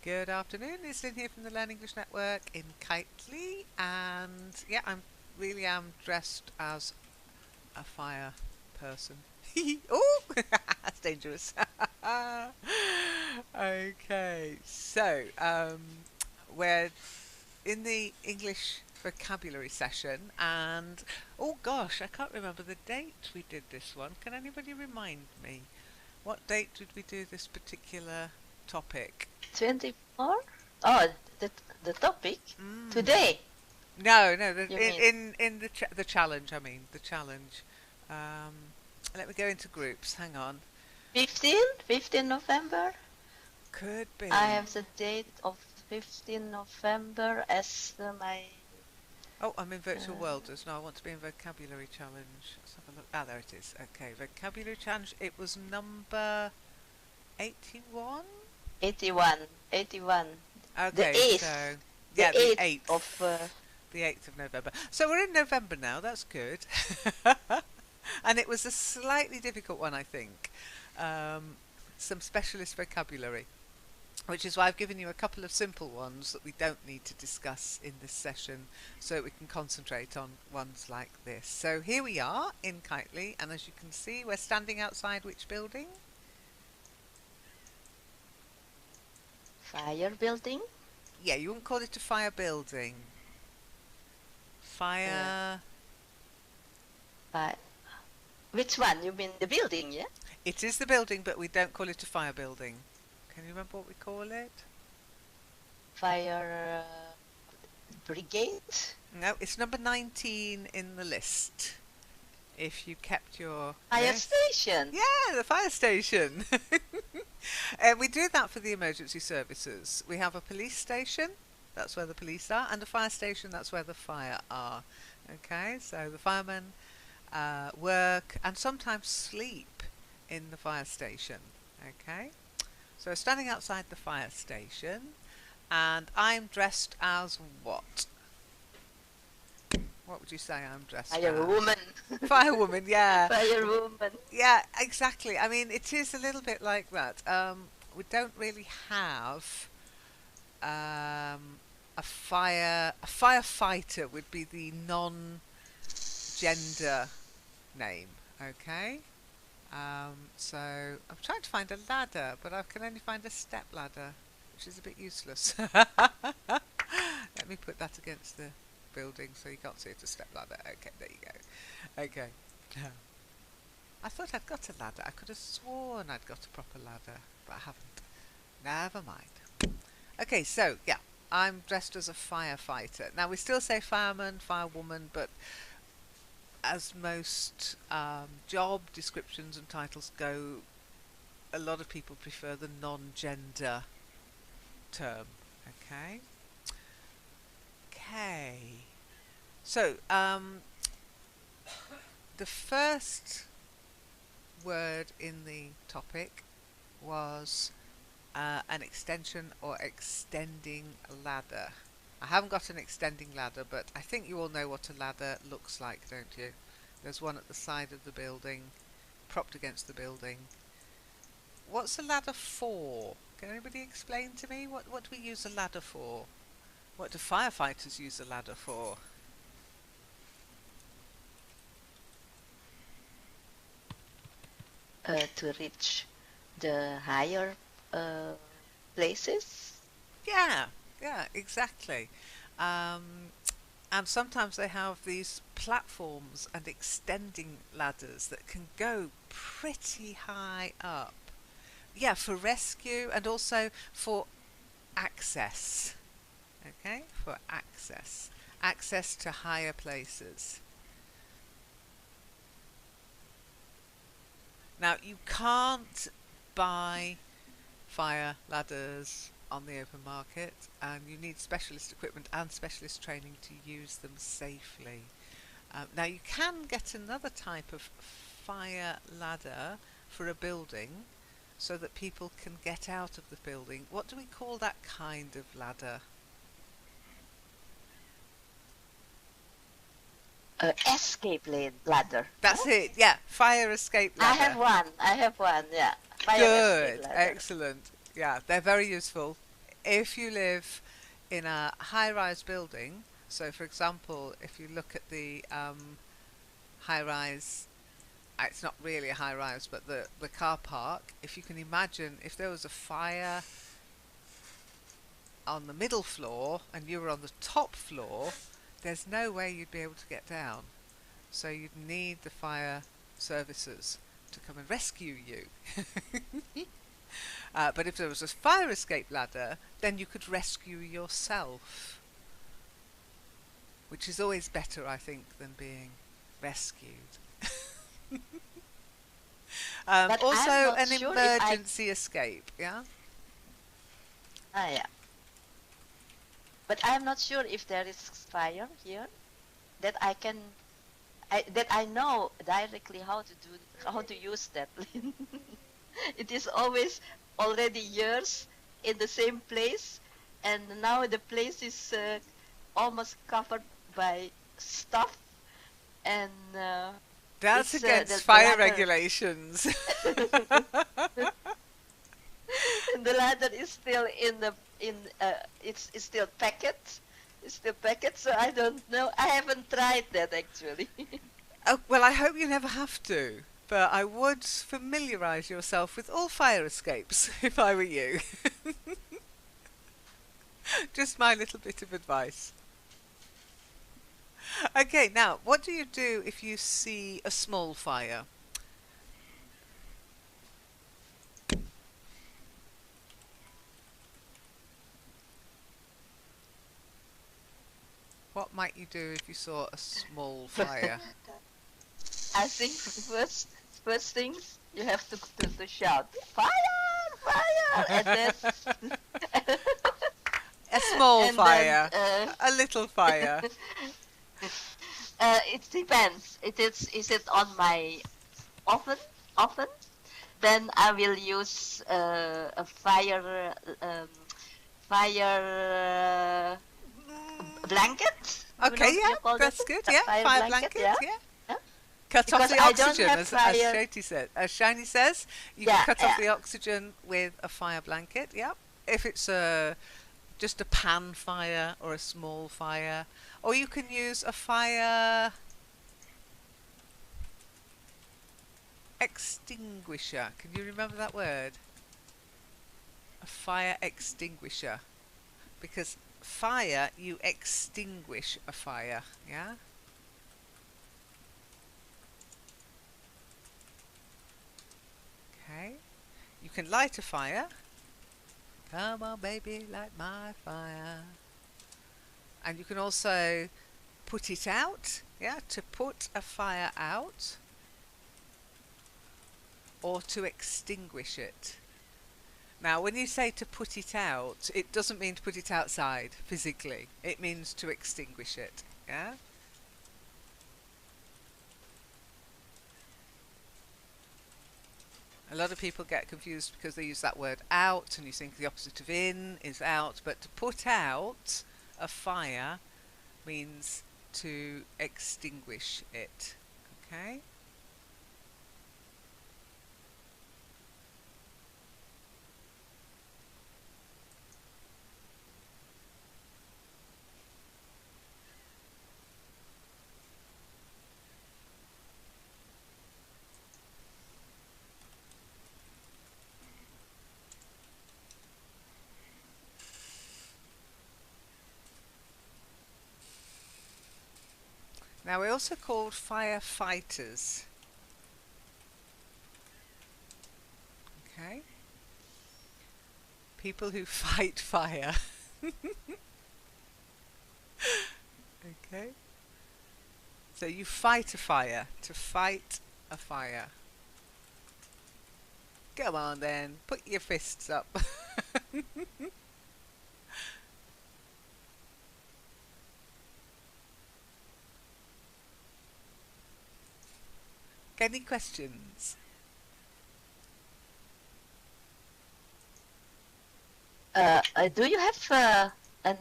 Good afternoon, it's Lynn here from the Learn English Network in Kitely, and yeah, I am dressed as a fire person. Oh, that's dangerous. Okay, so we're in the English vocabulary session, and oh gosh, I can't remember the date we did this one. Can anybody remind me? What date did we do this particular topic? 24? Oh, the topic? Today, No, you mean? in the challenge. I mean the challenge. Um, Let me go into groups. Hang on. 15 November? Could I be. have the date of 15 November as my... Oh, I'm in virtual world. No, I want to be in vocabulary challenge. Let's have a look. Ah, there it is. Okay, vocabulary challenge. It was number 81. 81. 81. The Okay, 8th. so The yeah, the 8th 8th. of... The 8th of November. So we're in November now. That's good. And it was a slightly difficult one, I think. Some specialist vocabulary, which is why I've given you a couple of simple ones that we don't need to discuss in this session so that we can concentrate on ones like this. So here we are in Kitely, and as you can see, we're standing outside which building? Fire building? Yeah, you wouldn't call it a fire building. Fire... Which one? You mean the building, yeah? It is the building, but we don't call it a fire building. Can you remember what we call it? Fire brigade? No, it's number 19 in the list. If you kept your Fire list. station? Yeah, the fire station. We do that for the emergency services. We have a police station, that's where the police are, and a fire station, that's where the fire are. Okay, so the firemen work and sometimes sleep in the fire station. Okay, so standing outside the fire station, and I'm dressed as what? What would you say I'm dressed as? Firewoman. Firewoman, yeah. Firewoman. Yeah, exactly. I mean, it is a little bit like that. We don't really have a firefighter would be the non-gender name. Okay. So I'm trying to find a ladder, but I can only find a step ladder, which is a bit useless. Let me put that against the building so you can't see it's a step ladder. Okay, there you go. Okay. I thought I'd got a ladder. I could have sworn I'd got a proper ladder, but I haven't. Never mind. Okay, so yeah, I'm dressed as a firefighter. Now we still say fireman, firewoman, but as most job descriptions and titles go, a lot of people prefer the non-gender term. Okay. Okay. So the first word in the topic was an extension or extending ladder. I haven't got an extending ladder, but I think you all know what a ladder looks like, don't you? There's one at the side of the building, propped against the building. What's a ladder for? Can anybody explain to me? What do we use a ladder for? What do firefighters use a ladder for? To reach the higher places. Yeah, exactly. And sometimes they have these platforms and extending ladders that can go pretty high up. Yeah, for rescue and also for access. Okay, for access. Access to higher places. Now, you can't buy fire ladders on the open market, and you need specialist equipment and specialist training to use them safely. Now, you can get another type of fire ladder for a building so that people can get out of the building. What do we call that kind of ladder? Escape ladder. That's it, yeah, fire escape ladder. I have one, yeah. Fire Good, escape ladder. excellent. Yeah, they're very useful. if you live in a high-rise building, so for example, if you look at the high-rise, it's not really a high-rise, but the car park, if you can imagine if there was a fire on the middle floor and you were on the top floor, there's no way you'd be able to get down. So you'd need the fire services to come and rescue you. But if there was a fire escape ladder, then you could rescue yourself, which is always better, I think, than being rescued. But Also, I'm not an sure if I. emergency escape, yeah? Ah, yeah. But I'm not sure if there is fire here that I can. That I know directly how to use that. It is always already years in the same place, and now the place is almost covered by stuff, and That's it's against the fire ladder. regulations. The ladder is still it's still packet. It's still packet, so I don't know. I haven't tried that actually. Oh, well, I hope you never have to, but I would familiarise yourself with all fire escapes if I were you. Just my little bit of advice. Okay, now, what do you do if you see a small fire? What might you do if you saw a small fire? I think first things you have to shout fire, fire, and then A small and then fire, a little fire. it depends. Is it on my oven? Oven? Then I will use a fire blanket. Okay, You yeah, call that that's good. a Yeah, fire fire blanket? blanket. Yeah. Yeah, Yeah? cut off Because the I don't oxygen, have as fire. Shani said. As Shani says, you can Yeah, cut off yeah. the oxygen with a fire blanket. Yeah, if it's just a pan fire or a small fire, or you can use a fire extinguisher. Can you remember that word? A fire extinguisher, because fire, you extinguish a fire. Yeah. Okay. You can light a fire. Come on, baby, light my fire. And you can also put it out. Yeah, to put a fire out or to extinguish it. Now, when you say to put it out, it doesn't mean to put it outside physically. It means to extinguish it. Yeah? A lot of people get confused because they use that word out and you think the opposite of in is out, but to put out a fire means to extinguish it. Okay? Now we're also called firefighters. Okay? People who fight fire. Okay? So you fight a fire. To fight a fire. Come on then, put your fists up. Any questions? Do you have an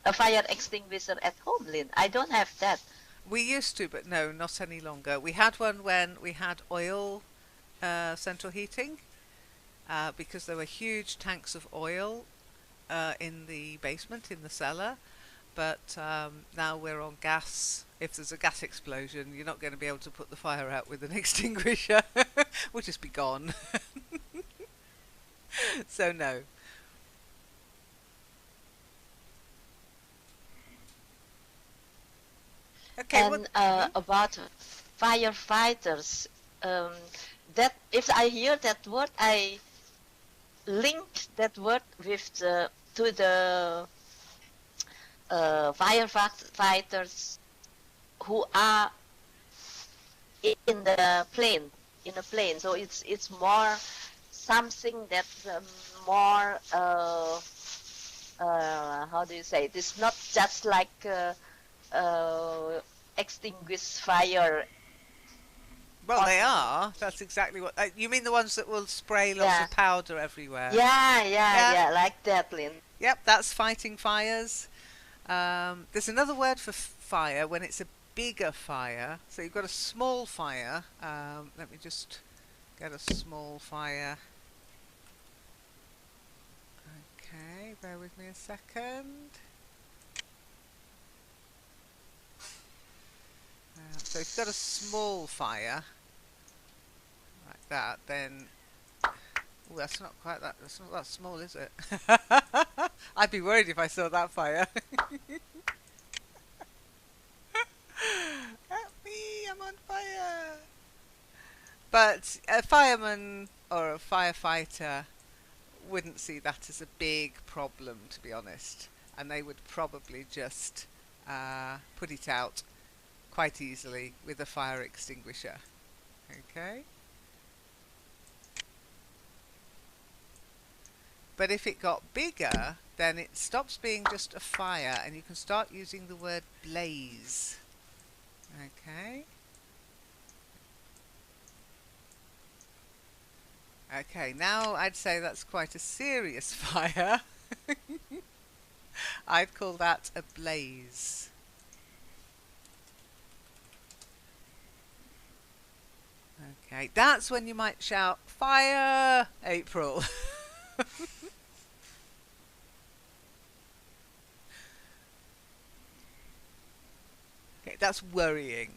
a fire extinguisher at home, Lynn? I don't have that. We used to, but no, not any longer. We had one when we had oil central heating, because there were huge tanks of oil in the basement, in the cellar. But now we're on gas. If there's a gas explosion, you're not going to be able to put the fire out with an extinguisher. We'll just be gone. So no. Okay, what? And about firefighters, um, that if I hear that word, I link that word with the to the firefighters who are in the plane, in a plane. So it's more something that's more how do you say it? It's not just like extinguish fire. Well, On, they are. That's exactly what. You mean the ones that will spray lots yeah, of powder everywhere? yeah, Yeah. yeah, like that, Lynn. Yep. That's fighting fires. There's another word for fire when it's a bigger fire. So you've got a small fire. Let me just get a small fire. Okay, bear with me a second. So if you've got a small fire like that, then that's not quite that. That's not that small, is it? I'd be worried if I saw that fire. Help me! I'm on fire. But a fireman or a firefighter wouldn't see that as a big problem, to be honest, and they would probably just put it out quite easily with a fire extinguisher. Okay. But if it got bigger, then it stops being just a fire and you can start using the word blaze. Okay. Okay, now I'd say that's quite a serious fire. I'd call that a blaze. Okay, that's when you might shout, "Fire, April!" Okay, that's worrying.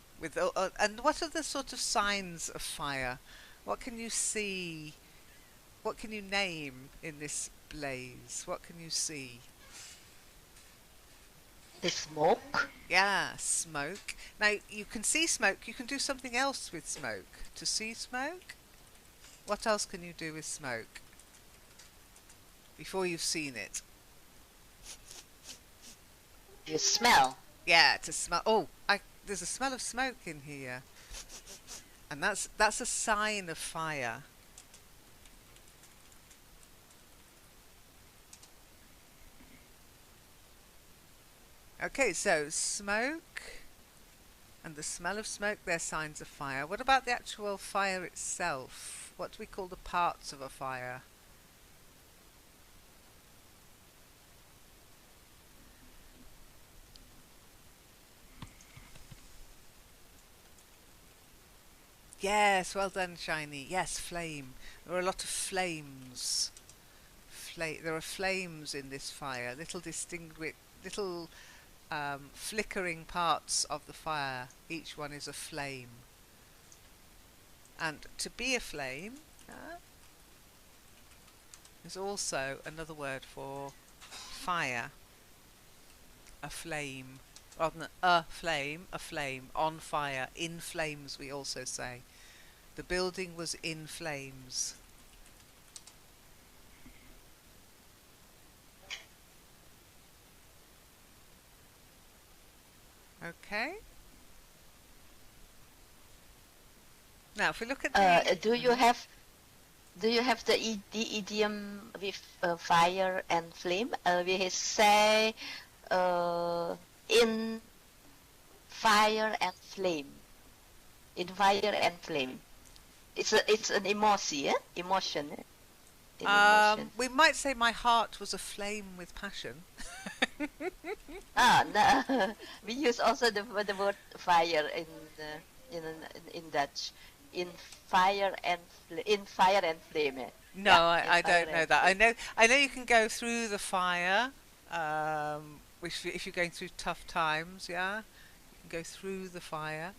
And what are the sort of signs of fire? What can you see? What can you name in this blaze? What can you see? The smoke. Yeah, smoke. Now, you can see smoke. You can do something else with smoke. To see smoke? What else can you do with smoke? Before you've seen it. You smell. Yeah, to smell. Oh, there's a smell of smoke in here. And that's a sign of fire. Okay, so smoke and the smell of smoke, they're signs of fire. What about the actual fire itself? What do we call the parts of a fire? Yes, well done, Shiny. Yes, flame. There are a lot of flames. There are flames in this fire. Little flickering parts of the fire. Each one is a flame. And to be a flame is also another word for fire. A flame. Rather than a flame, on fire, in flames we also say. The building was in flames. Okay. Now, if we look at the... Do you have the idiom with fire and flame? We say in fire and flame. In fire and flame. It's an emotion, eh? Emotion. Eh? Emotion. We might say my heart was aflame with passion. No. We use also the word fire in Dutch. In fire and flame. Eh? No, Yeah, I fire don't know that. exit. I know you can go through the fire, which if you're going through tough times, yeah, you can go through the fire.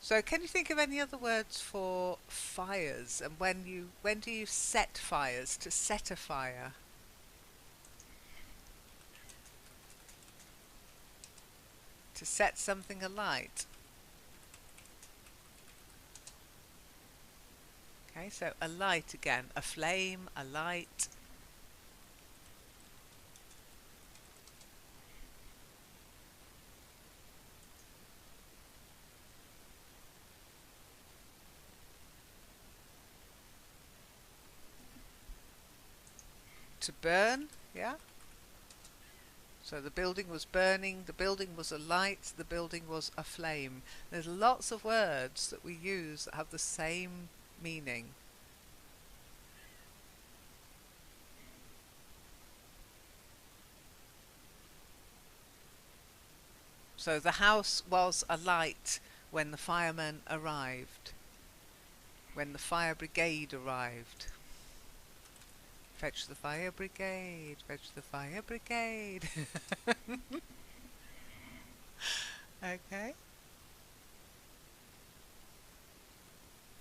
So, can you think of any other words for fires? And when do you set fires? To set a fire, to set something alight. Okay, so alight again, a flame, a light. To burn, yeah. So the building was burning, the building was alight, the building was aflame. There's lots of words that we use that have the same meaning. So the house was alight when the firemen arrived, when the fire brigade arrived. Fetch the fire brigade, fetch the fire brigade. Okay.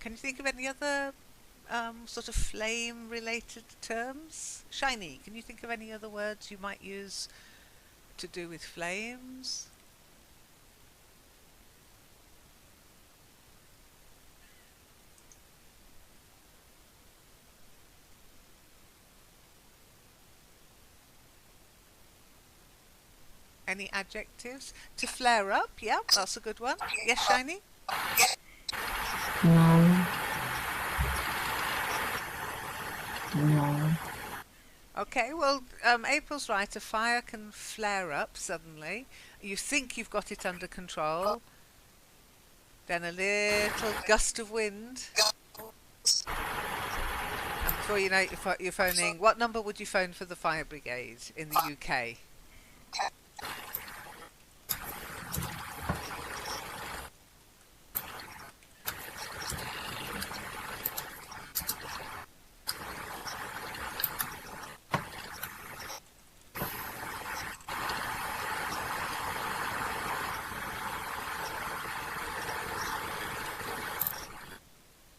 Can you think of any other sort of flame related terms? Shiny, can you think of any other words you might use to do with flames? Any adjectives? To flare up, yeah, that's a good one. Yes, Shiny? No, no. Okay, well, April's right. A fire can flare up suddenly. You think you've got it under control, then a little gust of wind, and before you know it, you're phoning. What number would you phone for the fire brigade in the UK?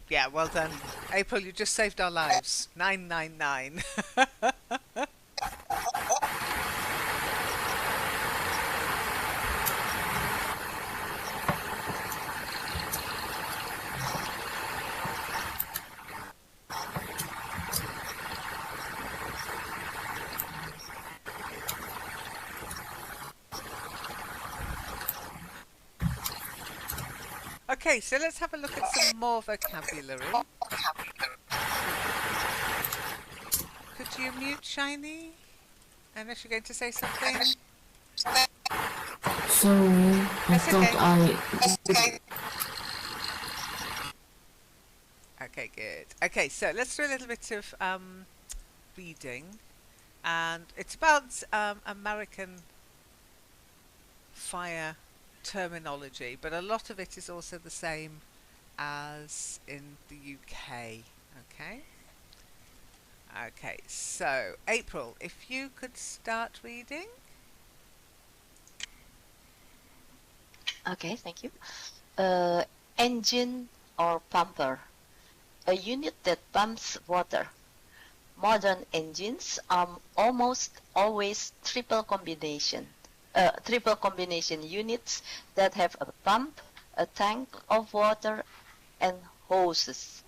Yeah, well done. April, you just saved our lives. 999. Okay, so let's have a look at some more vocabulary. Could you mute Shiny? Unless you're going to say something. Sorry, I That's thought okay. I. Okay, good. Okay, so let's do a little bit of reading. And it's about American fire terminology, but a lot of it is also the same as in the UK. Okay? Okay, so April, if you could start reading. Okay, thank you. Uh, Engine or pumper, a unit that pumps water. Modern engines are almost always triple combination units that have a pump, a tank of water, and hoses.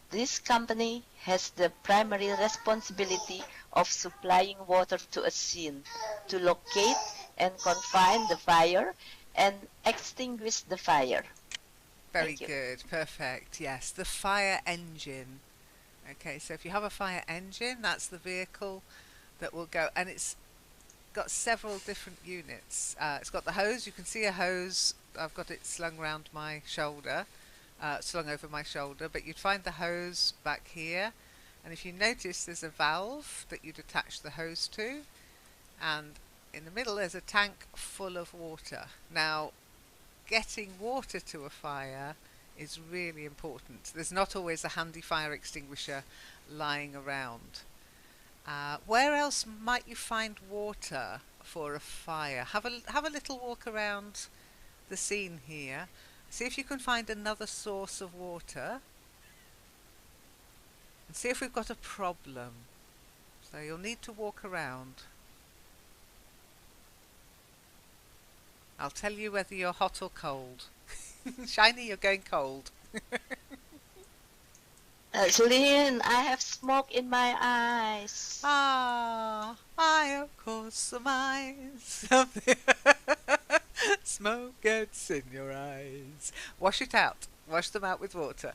This company has the primary responsibility of supplying water to a scene, to locate and confine the fire, and extinguish the fire. Very Thank you. good, perfect. Yes, the fire engine. Okay, so if you have a fire engine, that's the vehicle that will go, and it's got several different units. It's got the hose. You can see a hose. I've got it slung around my shoulder, slung over my shoulder. But you'd find the hose back here, and if you notice, there's a valve that you'd attach the hose to, and in the middle there's a tank full of water. Now, getting water to a fire is really important. There's not always a handy fire extinguisher lying around. Where else might you find water for a fire? Have a little walk around the scene here. See if you can find another source of water. And see if we've got a problem. So you'll need to walk around. I'll tell you whether you're hot or cold. Shiny, you're going cold. Lynn, I have smoke in my eyes. Ah, I of course surmise smoke gets in your eyes. Wash it out. Wash them out with water.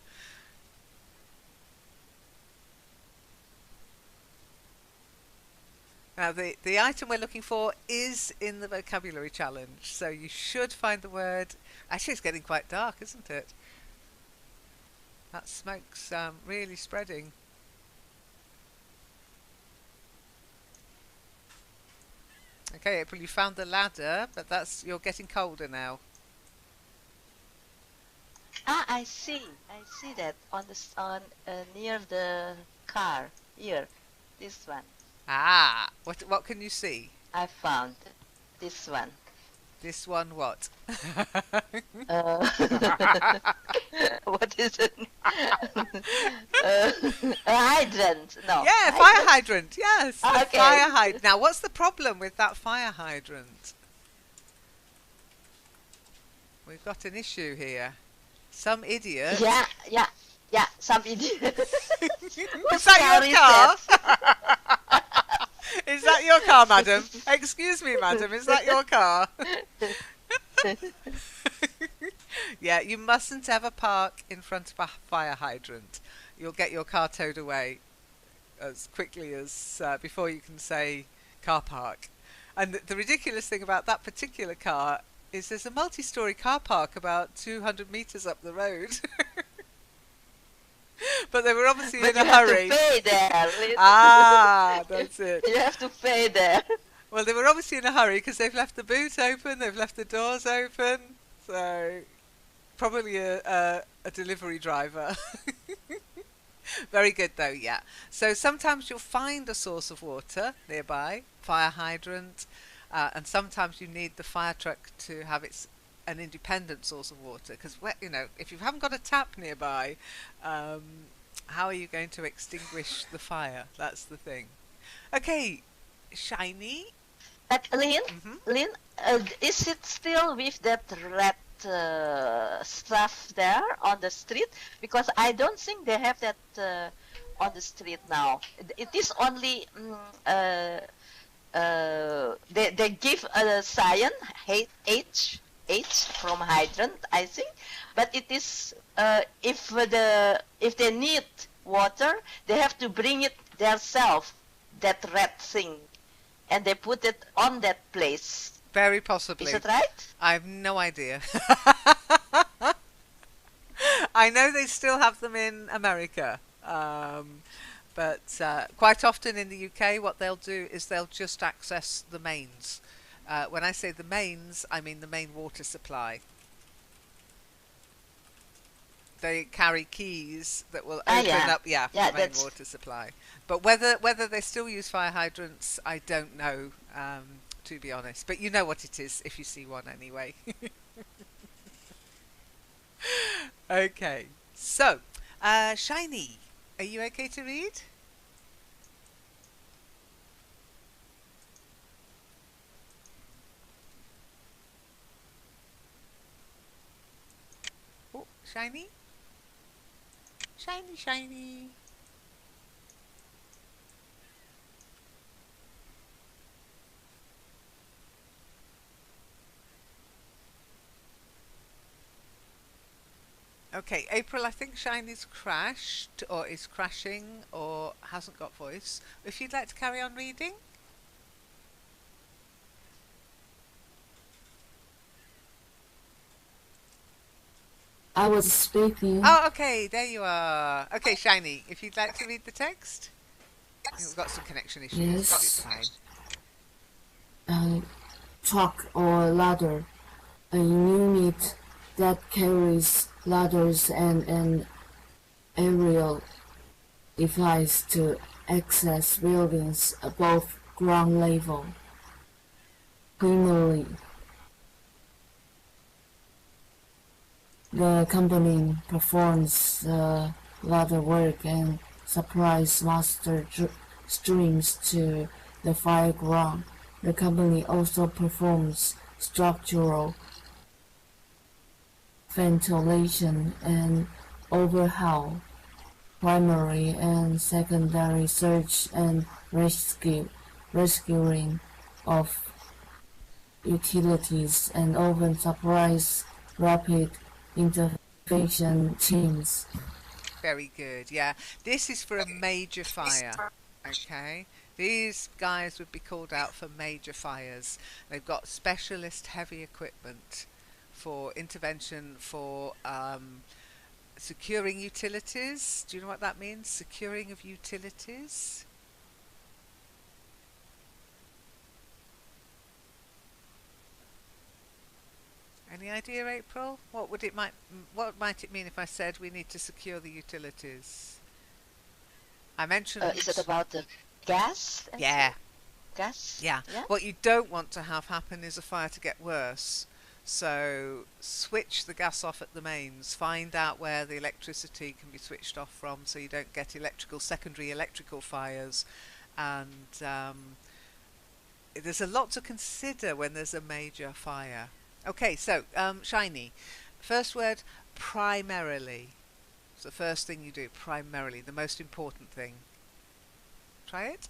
Now, the item we're looking for is in the vocabulary challenge, so you should find the word. Actually, it's getting quite dark, isn't it? That smoke's really spreading. Okay, April, you found the ladder, but you're getting colder now. Ah, I see. I see that on near the car here. This one. Ah, what can you see? I found this one. This one what? Uh, what is it? A hydrant. No. Yeah, hydrant? fire hydrant. Yes, a Okay. fire hydrant. Now, what's the problem with that fire hydrant? We've got an issue here. Some idiot. Yeah. Some idiot. Is that your car? Is that your car, madam? Excuse me, madam. Is that your car? Yeah, you mustn't ever park in front of a fire hydrant. You'll get your car towed away as quickly as before you can say car park. And the ridiculous thing about that particular car is there's a multi-storey car park about 200 metres up the road. But they were obviously But in a you have hurry. to pay there. Ah, that's it. You have to pay there. Well, they were obviously in a hurry because they've left the boot open, they've left the doors open. So, probably a delivery driver. Very good though, yeah. So sometimes you'll find a source of water nearby, fire hydrant, and sometimes you need the fire truck to have an independent source of water because if you haven't got a tap nearby, how are you going to extinguish the fire? That's the thing. Okay, Shiny. But Lynn, Mhm. is it still with that red stuff there on the street? Because I don't think they have that on the street now. It is only they give a sign H from hydrant, I think. But it is if they need water, they have to bring it themselves. That red thing, and they put it on that place. Very possibly. Is it right? I have no idea. I know they still have them in America, but quite often in the UK, what they'll do is they'll just access the mains. When I say the mains, I mean the main water supply. They carry keys that will open up, the main water supply. But whether they still use fire hydrants, I don't know, to be honest. But you know what it is if you see one anyway. Okay, so Shiny, are you okay to read? Oh, Shiny? Shiny, Shiny. Okay, April, I think Shiny's crashed, or is crashing, or hasn't got voice. If you'd like to carry on reading. I was speaking. Oh, okay, there you are. Okay, Shiny, if you'd like to read the text. I think we've got some connection issues, Yes. but it's fine. Truck or ladder, a unit that carries ladders and an aerial device to access buildings above ground level. Primarily, the company performs ladder work and supplies master streams to the fireground. The company also performs structural ventilation and overhaul, primary and secondary search and rescuing of utilities, and often supplies rapid intervention teams. Very good. Yeah, this is for a major fire. Okay, these guys would be called out for major fires. They've got specialist heavy equipment for intervention for securing utilities. Do you know what that means? Securing of utilities. Any idea, April? What might it mean if I said we need to secure the utilities? I mentioned. Is it about the gas? Yeah. Gas? Yeah. Yeah. What you don't want to have happen is a fire to get worse. So switch the gas off at the mains. Find out where the electricity can be switched off from, so you don't get secondary electrical fires. And there's a lot to consider when there's a major fire. Okay, so Shiny. First word, primarily. It's the first thing you do, primarily, the most important thing. Try it.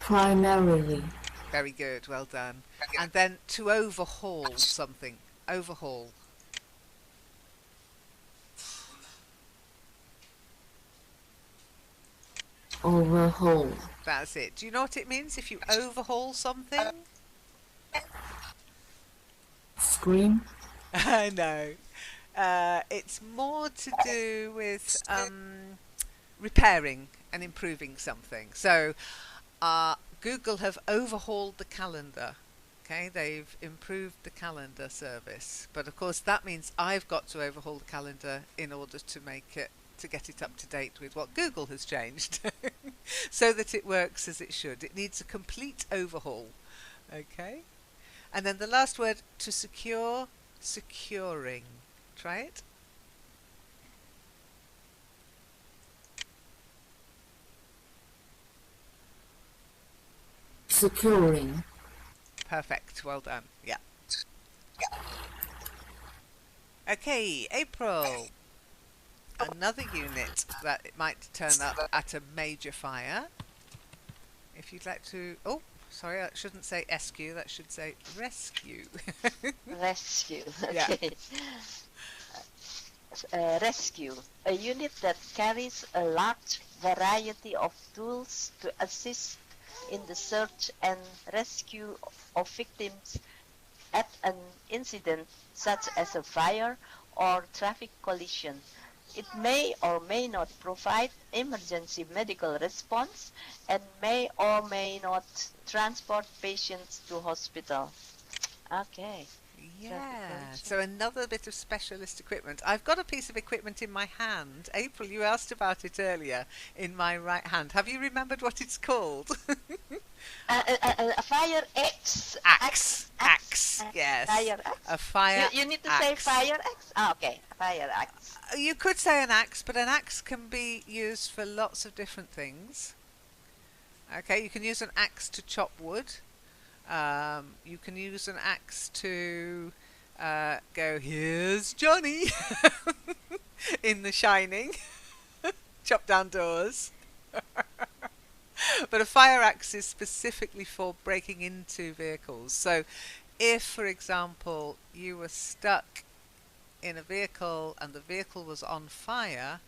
Primarily, Very good, well done. And then to overhaul something. Overhaul. overhaul, That's it. Do you know what it means if you overhaul something? scream, I know. It's more to do with repairing and improving something. So Google have overhauled the calendar. Okay, they've improved the calendar service. But of course that means I've got to overhaul the calendar in order to get it up to date with what Google has changed so that it works as it should. It needs a complete overhaul. Okay? And then the last word, to secure, securing. Try it. securing, Perfect. Well done. Yeah. Okay, April. Another unit that it might turn up at a major fire. If you'd like to... Oh, sorry, that shouldn't say SQ. That should say rescue. Rescue. Yeah. Okay. Rescue, a unit that carries a large variety of tools to assist in the search and rescue of victims at an incident such as a fire or traffic collision. It may or may not provide emergency medical response and may or may not transport patients to hospital. Okay. Yeah, so another bit of specialist equipment. I've got a piece of equipment in my hand. April, you asked about it earlier, in my right hand. Have you remembered what it's called? A fire axe. Axe. Yes. Fire axe. A fire You need to axe. say fire axe. Ah, okay. Fire axe. You could say an axe, but an axe can be used for lots of different things. Okay, you can use an axe to chop wood. You can use an axe to go, here's Johnny in The Shining. Chop down doors. But a fire axe is specifically for breaking into vehicles. So if, for example, you were stuck in a vehicle and the vehicle was on fire,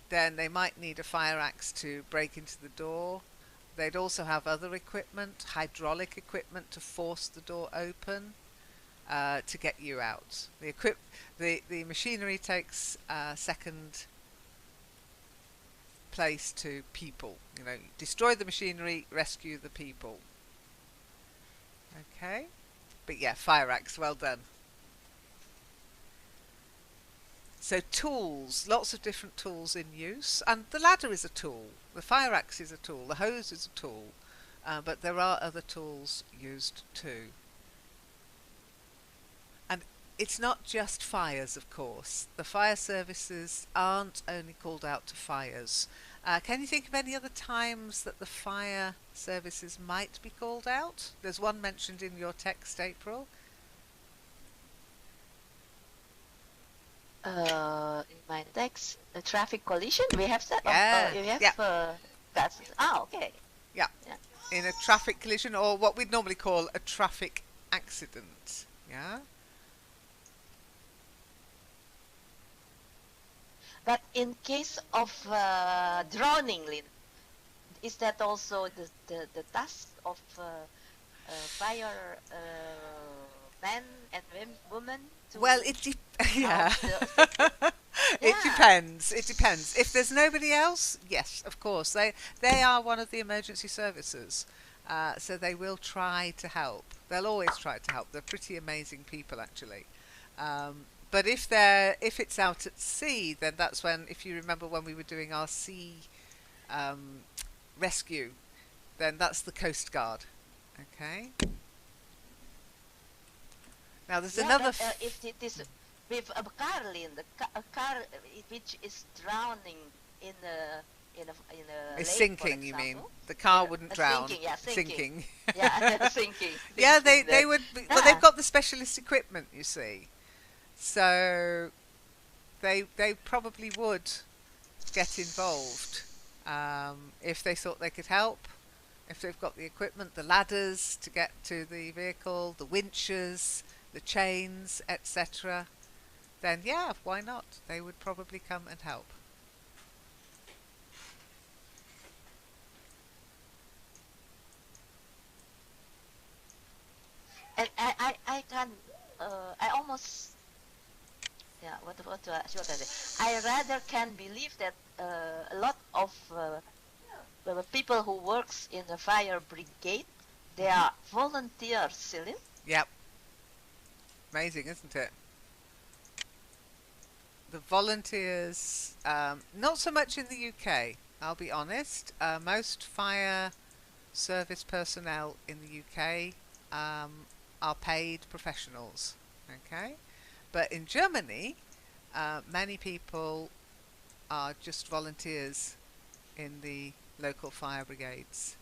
then they might need a fire axe to break into the door. They'd also have other equipment, hydraulic equipment to force the door open to get you out. The machinery takes second place to people. You know, destroy the machinery, rescue the people. Okay, but yeah, fire axe. Well done. So tools, lots of different tools in use, and the ladder is a tool, the fire axe is a tool, the hose is a tool, but there are other tools used too. And it's not just fires, of course. The fire services aren't only called out to fires. Can you think of any other times that the fire services might be called out? There's one mentioned in your text, April. In my text, a traffic collision. We have that. Yeah, We have. yeah. That's. Ah, okay. Yeah, Yeah. in a traffic collision, or what we'd normally call a traffic accident. Yeah. But in case of drowning, Lynn, is that also the task of fire men and women to Well, yeah. It Yeah. depends. It depends. If there's nobody else, yes, of course. They are one of the emergency services, so they will try to help. They'll always try to help. They're pretty amazing people, actually. But if it's out at sea, then that's when, if you remember when we were doing our sea rescue, then that's the Coast Guard. Okay. Now there's Yeah, another. but if it is with a car, Lynn, a car which is drowning in a It's lake, for sinking, you mean? example. The car Yeah, wouldn't drown. sinking, yeah, sinking. Sinking. Yeah, sinking. Yeah, Sinking they the- would. Well, Yeah. they've got the specialist equipment, you see. So they probably would get involved if they thought they could help. If they've got the equipment, the ladders to get to the vehicle, the winches, the chains, etc., then yeah, why not? They would probably come and help. And I can I almost what I say? I rather can believe that a lot of the people who works in the fire brigade, they are volunteers, Celine. Yep. Amazing, isn't it? The volunteers, not so much in the UK, I'll be honest. Most fire service personnel in the UK are paid professionals, okay? But in Germany, many people are just volunteers in the local fire brigades.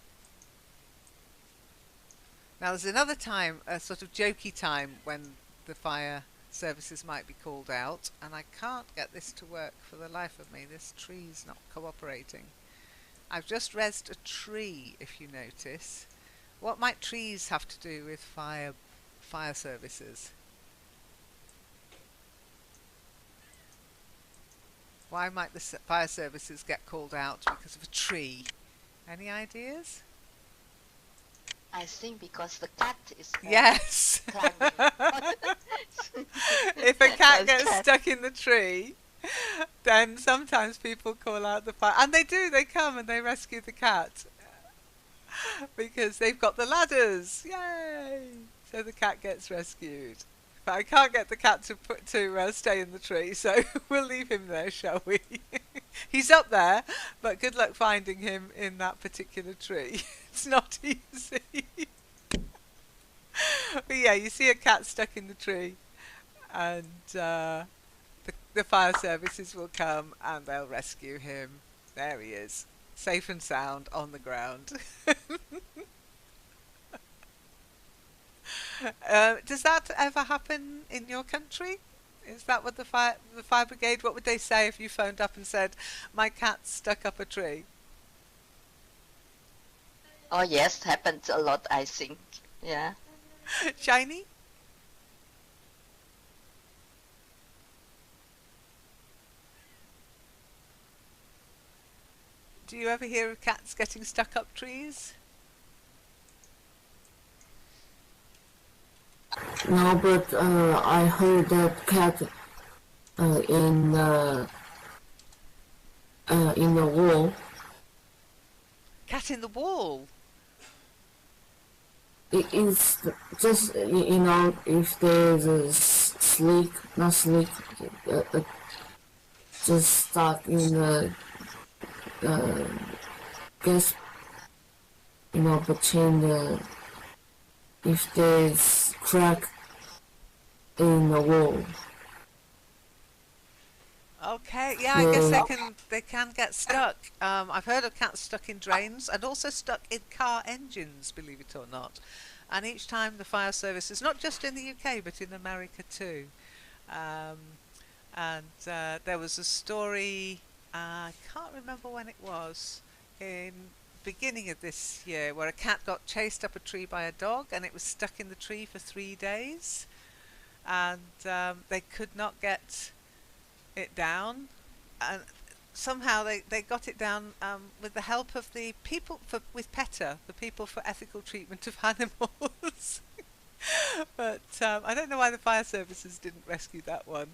Now there's another time, a sort of jokey time, when the fire services might be called out, and I can't get this to work for the life of me. This tree's not cooperating. I've just rezzed a tree, if you notice. What might trees have to do with fire services? Why might the fire services get called out because of a tree? Any ideas? I think because the cat is Yes. climbing. If a cat Those gets cats. stuck in the tree, then sometimes people call out the fire. And they do, they come and they rescue the cat. Because they've got the ladders. Yay! So the cat gets rescued. But I can't get the cat to stay in the tree, so we'll leave him there, shall we? He's up there, but good luck finding him in that particular tree. It's not easy. But yeah, you see a cat stuck in the tree, and the fire services will come and they'll rescue him. There he is, safe and sound on the ground. Does that ever happen in your country? Is that what the fire brigade, what would they say if you phoned up and said, my cat's stuck up a tree? Oh yes, happens a lot, I think. Yeah. Shiny? Do you ever hear of cats getting stuck up trees? No, but I heard that cat in the wall. Cat in the wall? It is just if there's a not sleek, just stuck in the gas, between the if there's crack in the wall. Okay, yeah, I guess Yeah, they can get stuck. I've heard of cats stuck in drains and also stuck in car engines, believe it or not. And each time the fire services, not just in the UK but in America too. Um, and there was a story, I can't remember when it was, in beginning of this year, where a cat got chased up a tree by a dog and it was stuck in the tree for 3 days, and they could not get it down, and somehow they got it down with the help of the people with PETA, the people for ethical treatment of animals. But I don't know why the fire services didn't rescue that one.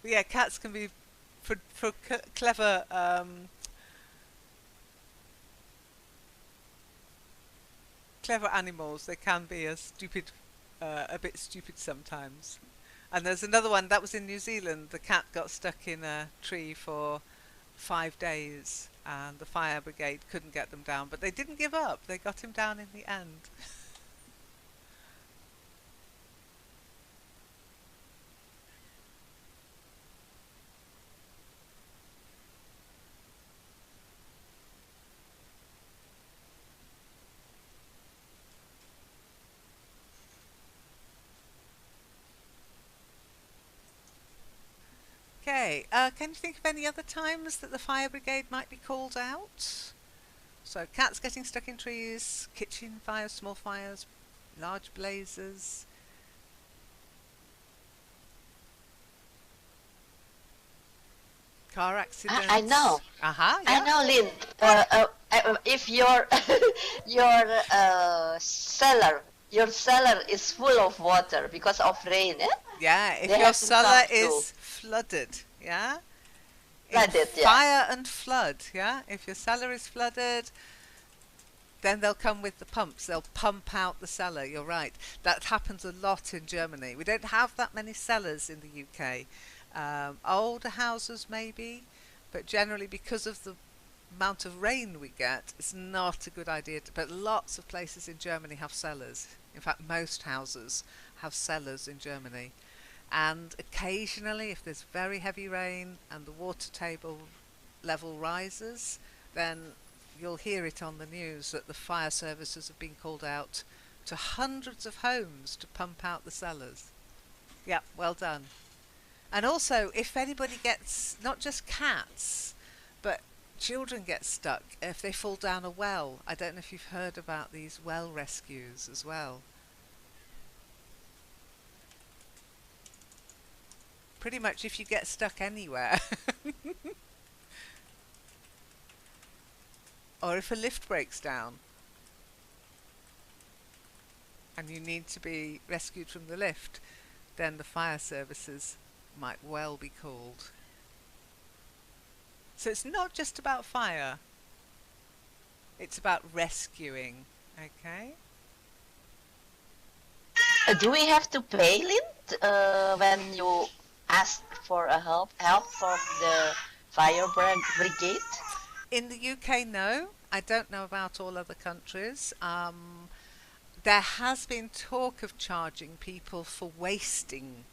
But yeah, cats can be for clever clever animals. They can be a bit stupid sometimes. And there's another one that was in New Zealand. The cat got stuck in a tree for 5 days, and the fire brigade couldn't get them down, but they didn't give up. They got him down in the end. Okay, can you think of any other times that the fire brigade might be called out? So cats getting stuck in trees, kitchen fires, small fires, large blazes. Car accidents. I know. Uh-huh, I yeah. know, Lynn. If your your cellar is full of water because of rain, Yeah, if they your have to come cellar to is flooded, yeah? In flood it. Yeah. fire and flood, yeah? If your cellar is flooded, then they'll come with the pumps. They'll pump out the cellar. You're right. That happens a lot in Germany. We don't have that many cellars in the UK. Older houses maybe, but generally because of the amount of rain we get, it's not a good idea. But lots of places in Germany have cellars. In fact, most houses have cellars in Germany. And occasionally, if there's very heavy rain and the water table level rises, then you'll hear it on the news that the fire services have been called out to hundreds of homes to pump out the cellars. Yeah, well done. And also, if anybody gets, not just cats, but children get stuck if they fall down a well. I don't know if you've heard about these well rescues as well. Pretty much if you get stuck anywhere. Or if a lift breaks down and you need to be rescued from the lift, then the fire services might well be called. So it's not just about fire, it's about rescuing, okay? Do we have to pay, Lynn, when you ask for help from the fire brigade? In the UK, no. I don't know about all other countries. There has been talk of charging people for wasting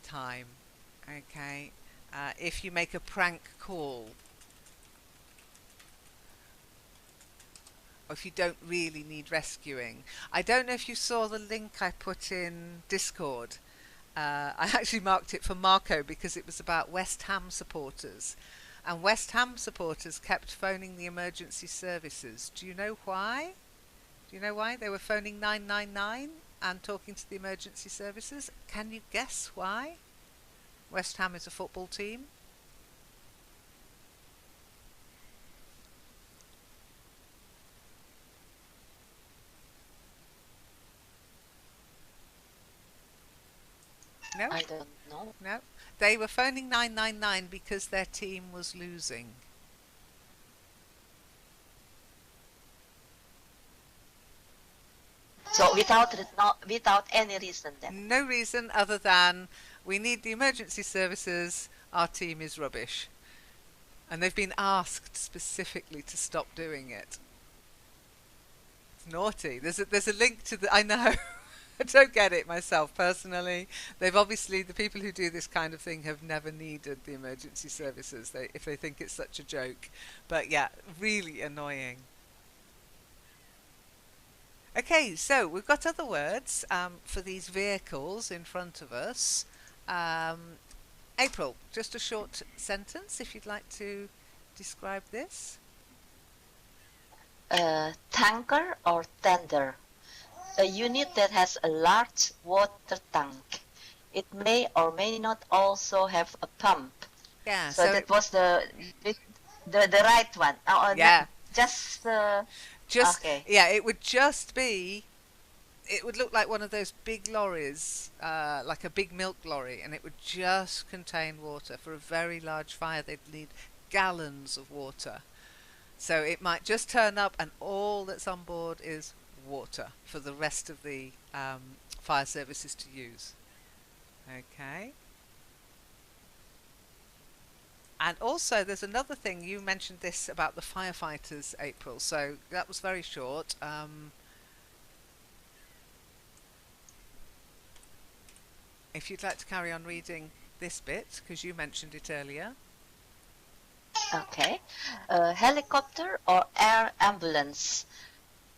time, okay? If you make a prank call, or if you don't really need rescuing. I don't know if you saw the link I put in Discord. I actually marked it for Marco because it was about West Ham supporters. And West Ham supporters kept phoning the emergency services. Do you know why? Do you know why? They were phoning 999 and talking to the emergency services. Can you guess why? West Ham is a football team. No? I don't know. No. They were phoning 999 because their team was losing. So without any reason then. No reason other than we need the emergency services, our team is rubbish. And they've been asked specifically to stop doing it. It's naughty. There's a link to the. I know. I don't get it myself personally. They've obviously, the people who do this kind of thing have never needed the emergency services. If they think it's such a joke, but yeah, really annoying. Okay, so we've got other words for these vehicles in front of us. April, just a short sentence if you'd like to describe this. Tanker or tender. A unit that has a large water tank. It may or may not also have a pump. Yeah, so that was the right one. Yeah. Just okay. Yeah, it would just be. It would look like one of those big lorries, like a big milk lorry, and it would just contain water. For a very large fire, they'd need gallons of water. So it might just turn up, and all that's on board is water for the rest of the fire services to use. Okay. And also, there's another thing. You mentioned this about the firefighters, April. So that was very short. If you'd like to carry on reading this bit, because you mentioned it earlier. Okay. Helicopter or air ambulance.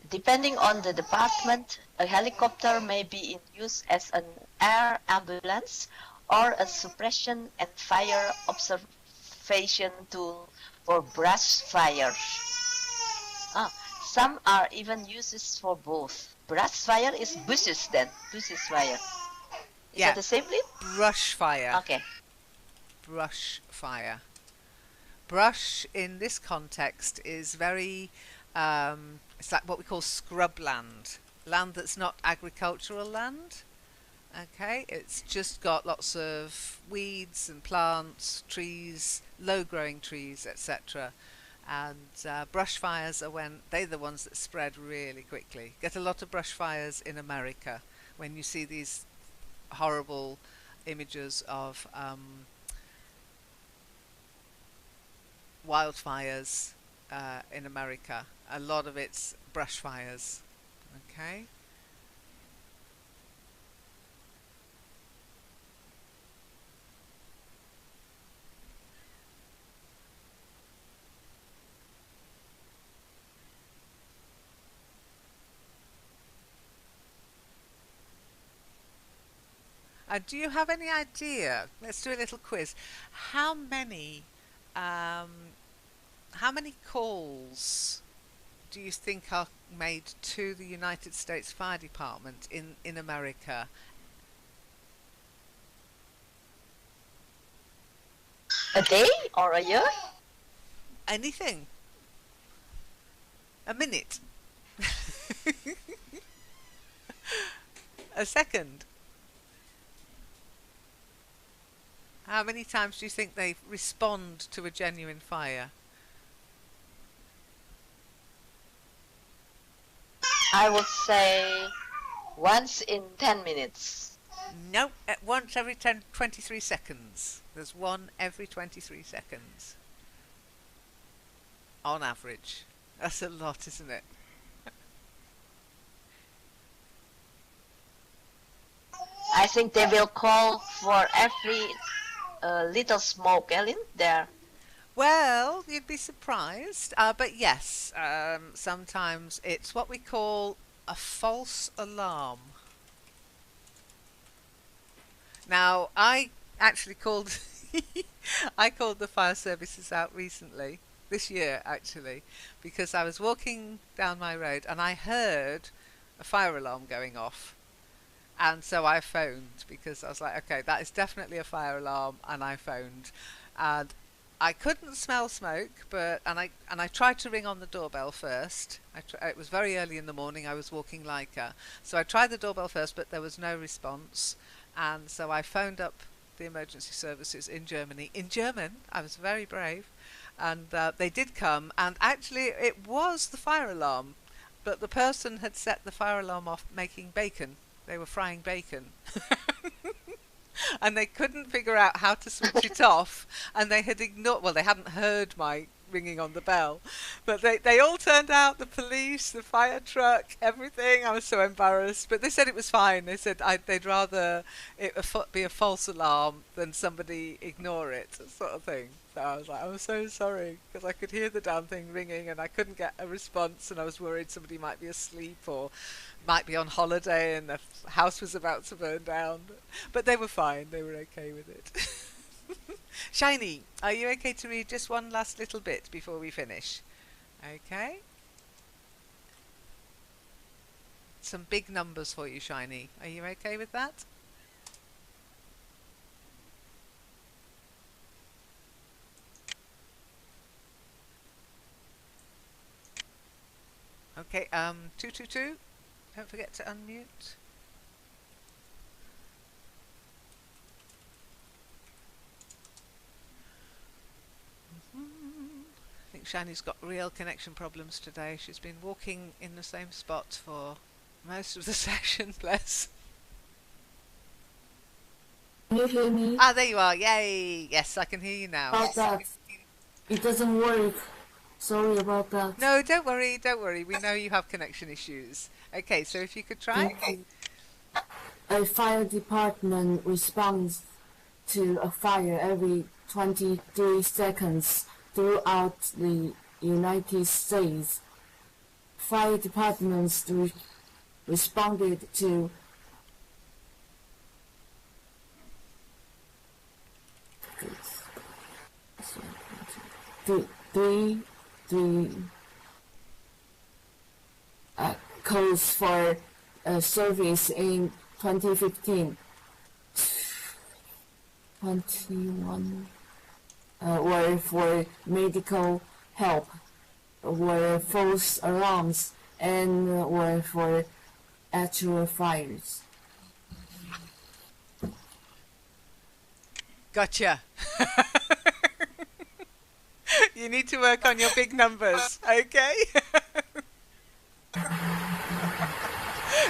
Depending on the department, a helicopter may be in use as an air ambulance or a suppression and fire observation tool for brush fires. Some are even uses for both. Brush fire is bushes then. Bushes fire. Is that the same, please? Brush fire. Okay. Brush fire. Brush in this context is very, it's like what we call scrub land. Land that's not agricultural land. Okay, it's just got lots of weeds and plants, trees, low-growing trees, etc. And brush fires are when they're the ones that spread really quickly. Get a lot of brush fires in America when you see these horrible images of wildfires in America. A lot of it's brush fires. Okay. Do you have any idea? Let's do a little quiz. How many calls do you think are made to the United States Fire Department in America? A day or a year? Anything. A minute. A second. How many times do you think they respond to a genuine fire? I would say once in 10 minutes. No, at once every 23 seconds. There's one every 23 seconds. On average. That's a lot, isn't it? I think they will call for every little smoke, Ellen, there. Well, you'd be surprised. But yes, sometimes it's what we call a false alarm. Now, I actually called I called the fire services out recently, this year actually, because I was walking down my road and I heard a fire alarm going off. And so I phoned because I was like, okay, that is definitely a fire alarm, and I phoned. And I couldn't smell smoke, but I tried to ring on the doorbell first. It was very early in the morning. I was walking Leica, so I tried the doorbell first, but there was no response. And so I phoned up the emergency services in Germany in German. I was very brave, and they did come. And actually, it was the fire alarm. but the person had set the fire alarm off making bacon. They were frying bacon. And they couldn't figure out how to switch it off, and they had ignored, well, they hadn't heard my ringing on the bell, but they all turned out, the police, the fire truck, everything. I was so embarrassed, but they said it was fine. They said they'd rather it be a false alarm than somebody ignore it, sort of thing. So I was like, I'm so sorry, because I could hear the damn thing ringing and I couldn't get a response, and I was worried somebody might be asleep or might be on holiday and the house was about to burn down. But they were fine. They were okay with it. Shiny, are you okay to read just one last little bit before we finish? Okay. Some big numbers for you, Shiny. Are you okay with that? Okay, 222. Don't forget to unmute. I think Shani's got real connection problems today. She's been walking in the same spot for most of the session, bless. Can you hear me? Ah, there you are. Yay! Yes, I can hear you now. About that. It doesn't work. Sorry about that. No, don't worry, don't worry. We know you have connection issues. Okay, so if you could try. Thank you. A fire department responds to a fire every 23 seconds throughout the United States. Fire departments responded to three calls for service in 2015. 21 were for medical help, were false alarms, and were for actual fires. Gotcha. You need to work on your big numbers, okay?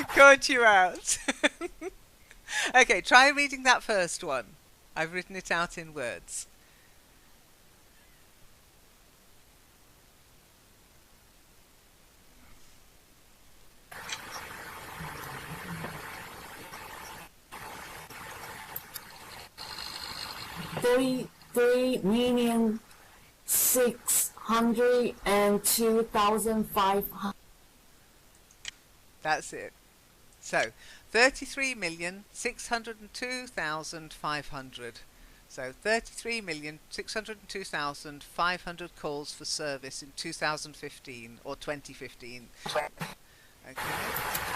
Caught you out. Okay, try reading that first one. I've written it out in words. $3,602,500. That's it. So, 33,602,500. So, 33,602,500 calls for service in 2015 or 2015. Okay.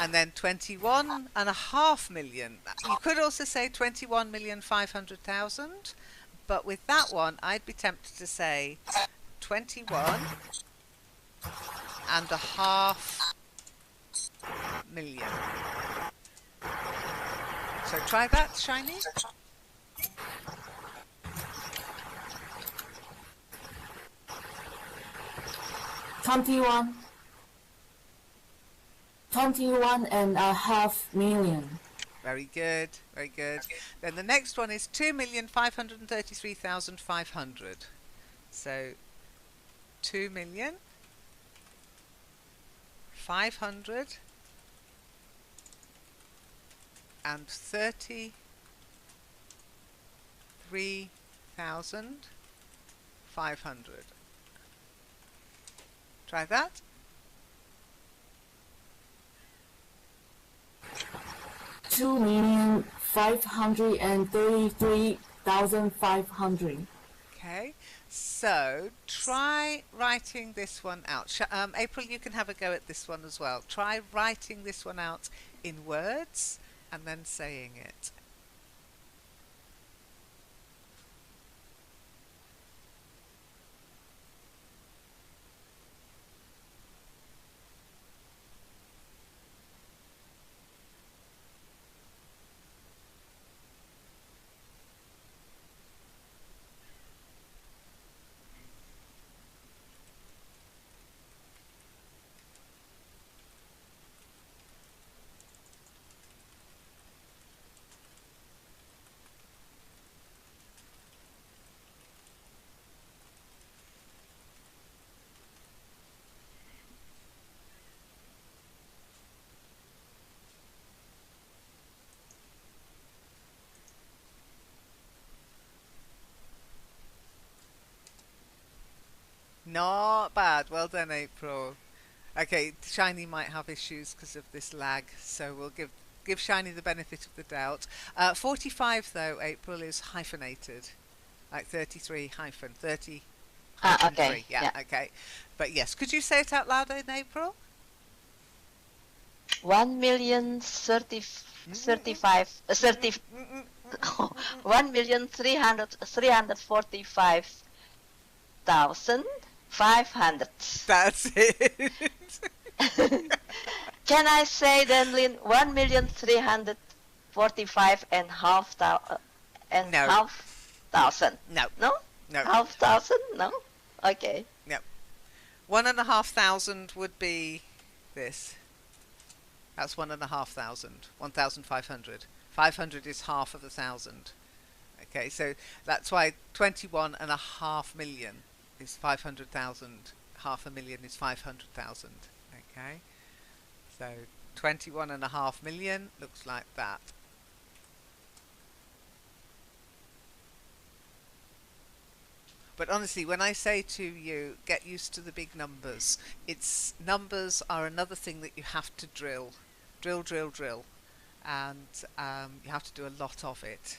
And then 21.5 million. You could also say 21,500,000, but with that one, I'd be tempted to say 21.5 million. So try that, Shiny. $21.5 million. Very good, very good. Then the next one is 2,533,500. So 2,533,500. Try that. $2,533,500. Okay, so try writing this one out. April, you can have a go at this one as well. Try writing this one out in words and then saying it. Not bad. Well done, April. Okay, Shiny might have issues because of this lag, so we'll give Shiny the benefit of the doubt. 45 though, April, is hyphenated, like 33 hyphen 30 hyphen Okay. 3. Yeah, Yeah. okay. But yes, could you say it out loud in April? 1,345,500. That's it. Can I say then, Lynn, 1,345 and No, half thousand? no, No? no, Half thousand? No? Okay. no. 1,500 would be this. That's 1,500. 1,500. 500 is half of 1,000. Okay, so that's why 21.5 million is 500,000. Half a million is 500,000. Okay, so 21.5 million looks like that. But honestly, when I say to you, get used to the big numbers, it's numbers are another thing that you have to drill, drill, drill, drill, and you have to do a lot of it.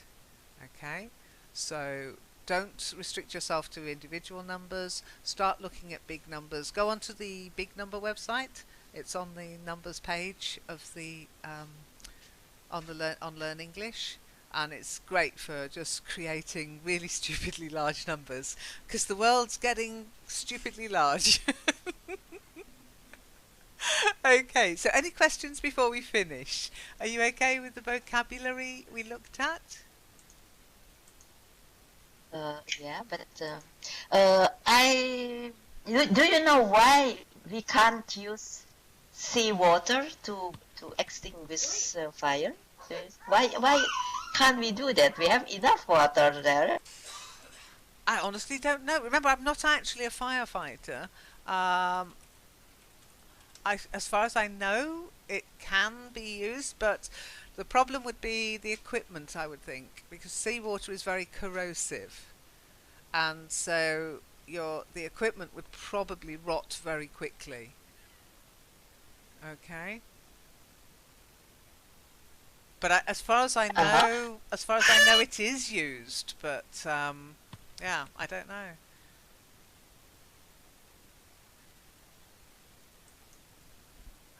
Okay, so don't restrict yourself to individual numbers. Start looking at big numbers. Go onto the big number website. It's on the numbers page of the on Learn English, and it's great for just creating really stupidly large numbers because the world's getting stupidly large. Okay, so any questions before we finish? Are you okay with the vocabulary we looked at? Yeah, but do you know why we can't use seawater to extinguish fire? Why can't we do that? We have enough water there. I honestly don't know. Remember, I'm not actually a firefighter. As far as I know, it can be used, but the problem would be the equipment, I would think, because seawater is very corrosive, and so the equipment would probably rot very quickly. Okay. But as far as I know, it is used. But yeah, I don't know.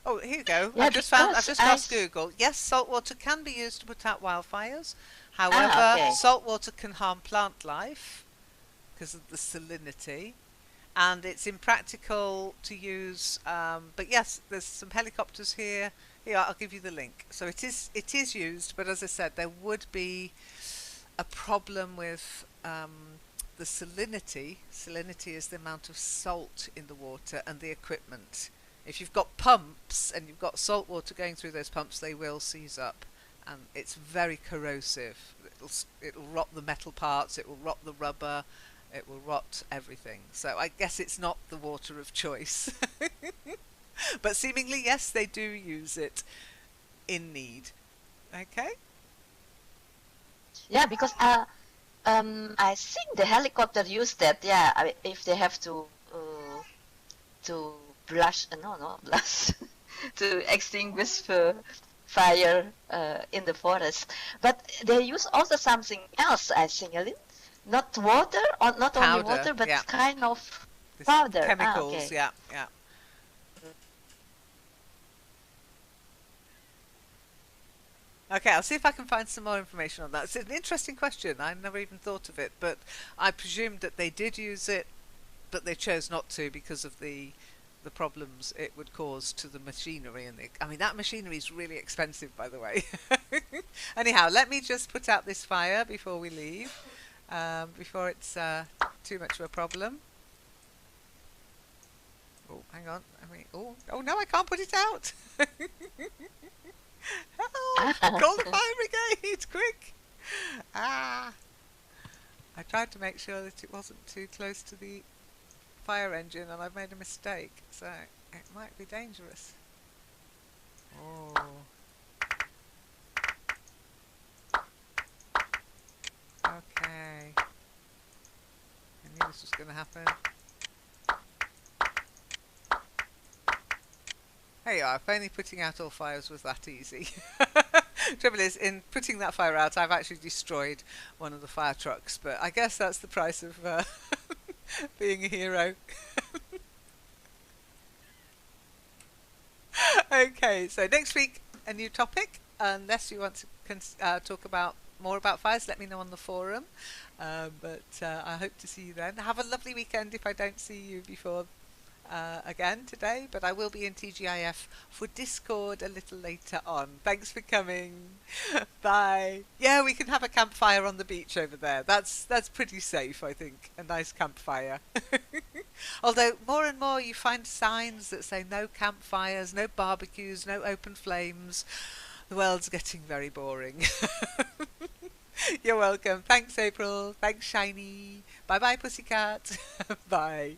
Oh, here you go. Yeah, I've just found. I've because just asked Google. Yes, saltwater can be used to put out wildfires. However, okay. saltwater can harm plant life because of the salinity, and it's impractical to use. But yes, there's some helicopters here. Here, I'll give you the link. So it is used, but as I said, there would be a problem with the salinity. Salinity is the amount of salt in the water and the equipment. If you've got pumps and you've got salt water going through those pumps, they will seize up, and it's very corrosive. It'll rot the metal parts, it will rot the rubber, it will rot everything. So I guess it's not the water of choice. But seemingly, yes, they do use it in need. Okay? Yeah, because I think the helicopter use that. Yeah, I mean, if they have to blush, no, not blush, to extinguish fire in the forest. But they use also something else, I think, not water, or not Powder, only water, but yeah. kind of This powder. chemicals, Okay. yeah, yeah. Okay, I'll see if I can find some more information on that. It's an interesting question. I never even thought of it, but I presumed that they did use it, but they chose not to because of the problems it would cause to the machinery. And I mean, that machinery is really expensive, by the way. Anyhow, let me just put out this fire before we leave, before it's too much of a problem. Oh, hang on. I mean, oh no, I can't put it out. Help! Call the fire brigade, quick! Ah! I tried to make sure that it wasn't too close to the fire engine, and I've made a mistake, so it might be dangerous. Oh. Okay. I knew this was going to happen. There you are. If only putting out all fires was that easy. Trouble is, in putting that fire out, I've actually destroyed one of the fire trucks. But I guess that's the price of being a hero. Okay, so next week a new topic. Unless you want to talk about more about fires, let me know on the forum. But I hope to see you then. Have a lovely weekend if I don't see you before again today, but I will be in TGIF for Discord a little later on. Thanks for coming. Bye. Yeah, we can have a campfire on the beach over there. That's pretty safe, I think. A nice campfire. Although more and more you find signs that say no campfires, no barbecues, no open flames. The world's getting very boring. You're welcome. Thanks, April. Thanks, Shiny. Bye bye, Pussycat. Bye.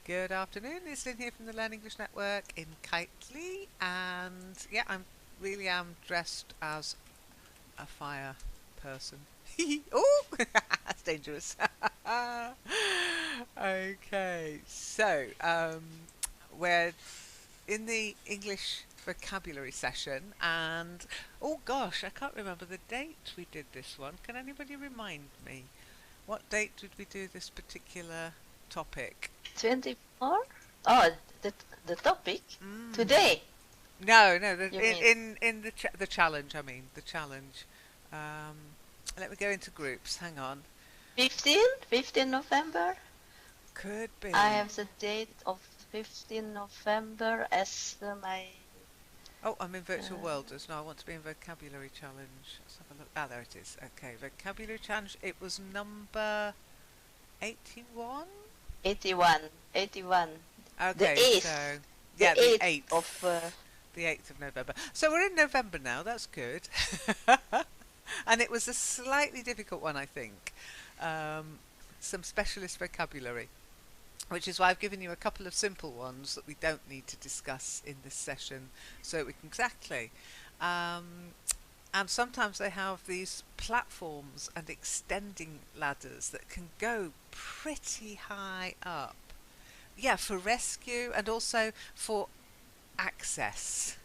Good afternoon, it's Lynn here from the Learn English Network in Kitely, and yeah, really am dressed as a fire person. Oh, that's dangerous. Okay, so we're in the English vocabulary session, and oh gosh, I can't remember the date we did this one. Can anybody remind me? What date did we do this particular topic? 24? Oh, the topic? Today? No, You in the challenge. I mean the challenge. Let me go into groups. Hang on. 15 November? Could be. I have the date of 15 November as my... Oh, I'm in virtual worlders. No, I want to be in vocabulary challenge. Let's have a look. Ah, there it is. Okay, vocabulary challenge. It was number 81. 81. Okay, The 8th. so The yeah, the 8th 8th of... the 8th of November. So we're in November now. That's good. And it was a slightly difficult one, I think. Some specialist vocabulary, which is why I've given you a couple of simple ones that we don't need to discuss in this session. So we can exactly. And sometimes they have these platforms and extending ladders that can go pretty high up. Yeah, for rescue and also for access.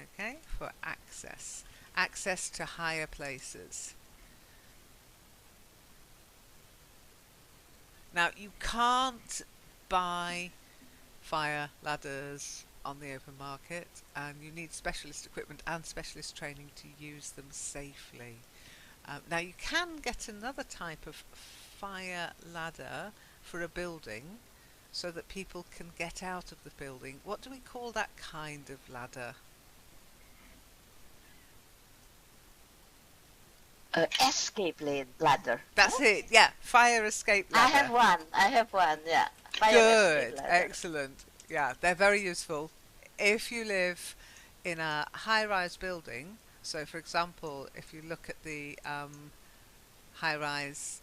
Okay, for access. Access to higher places. Now, you can't buy fire ladders on the open market, and you need specialist equipment and specialist training to use them safely. Now, you can get another type of fire ladder for a building so that people can get out of the building. What do we call that kind of ladder? escape ladder. That's it, yeah, fire escape ladder. I have one, yeah. Fire Good, escape ladder. excellent. Yeah, they're very useful. If you live in a high-rise building, so for example, if you look at the high-rise,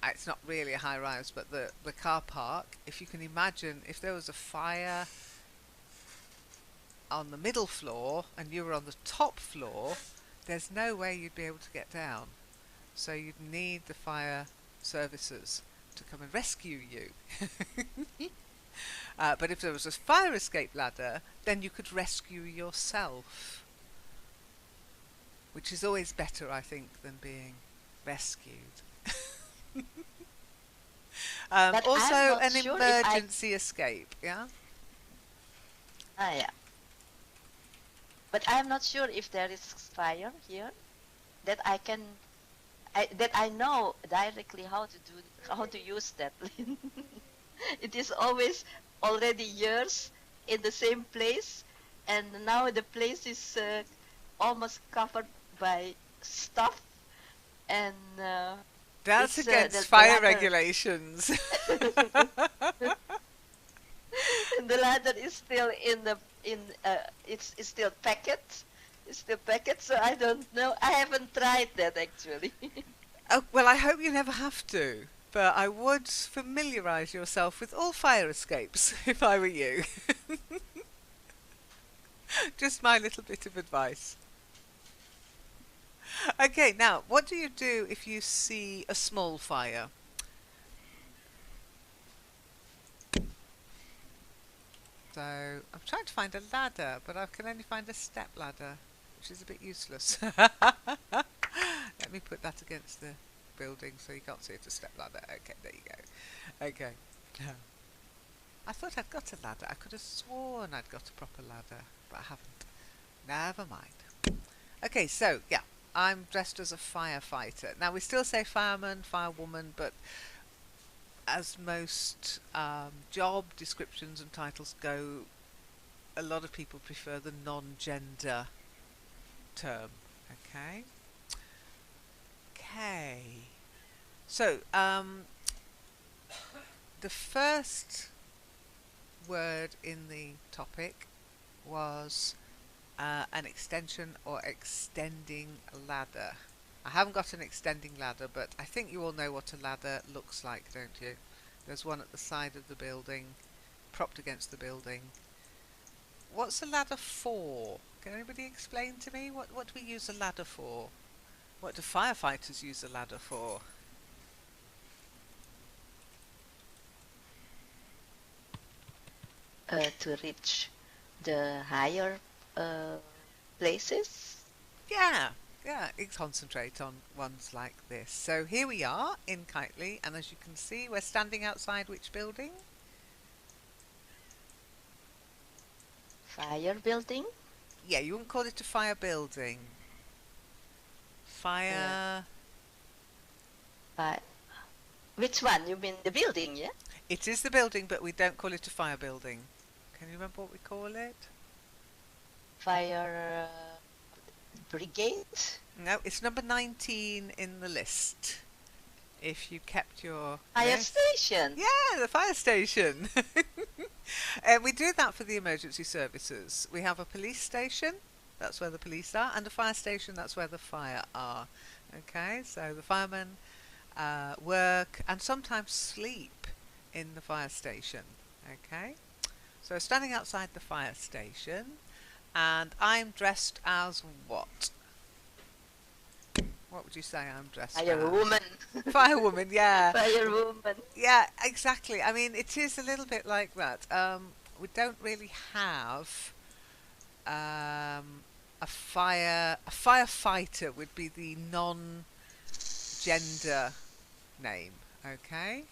it's not really a high-rise, but the car park, if you can imagine if there was a fire on the middle floor and you were on the top floor, there's no way you'd be able to get down. So you'd need the fire services to come and rescue you. But if there was a fire escape ladder, then you could rescue yourself, which is always better, I think, than being rescued. Also, an emergency escape, yeah? Ah, yeah. But I'm not sure if there is fire here that that I know directly how to use that. It is always already years in the same place, and now the place is almost covered by stuff, and that's against the fire ladder. regulations. And the ladder is still it's still packed. It's still packed, so I don't know. I haven't tried that actually. Oh, well, I hope you never have to, but I would familiarise yourself with all fire escapes if I were you. Just my little bit of advice. Okay, now, what do you do if you see a small fire? So I'm trying to find a ladder, but I can only find a step ladder, which is a bit useless. Let me put that against the building so you can't see it's a step ladder. Okay, there you go. Okay. I thought I'd got a ladder. I could have sworn I'd got a proper ladder, but I haven't. Never mind. Okay, so yeah, I'm dressed as a firefighter. Now we still say fireman, firewoman, but as most job descriptions and titles go, a lot of people prefer the non-gender term. Okay. Okay. So the first word in the topic was an extension or extending ladder. I haven't got an extending ladder, but I think you all know what a ladder looks like, don't you? There's one at the side of the building, propped against the building. What's a ladder for? Can anybody explain to me? What do we use a ladder for? What do firefighters use a ladder for? To reach the higher places. Yeah, concentrate on ones like this. So here we are in Kitely, and as you can see, we're standing outside which building? Fire building. Yeah, you wouldn't call it a fire building. Fire... Which one? You mean the building, yeah? It is the building, but we don't call it a fire building. Can you remember what we call it? Fire brigade? No, it's number 19 in the list. If you kept your... Fire list. station. Yeah, the fire station. We do that for the emergency services. We have a police station, that's where the police are, and a fire station, that's where the fire are. Okay, so the firemen work and sometimes sleep in the fire station. Okay, so standing outside the fire station, and I'm dressed as what? What would you say I'm dressed as? Firewoman. Firewoman, yeah. Firewoman. Yeah, exactly. I mean, it is a little bit like that. We don't really have a firefighter would be the non-gender name. Okay.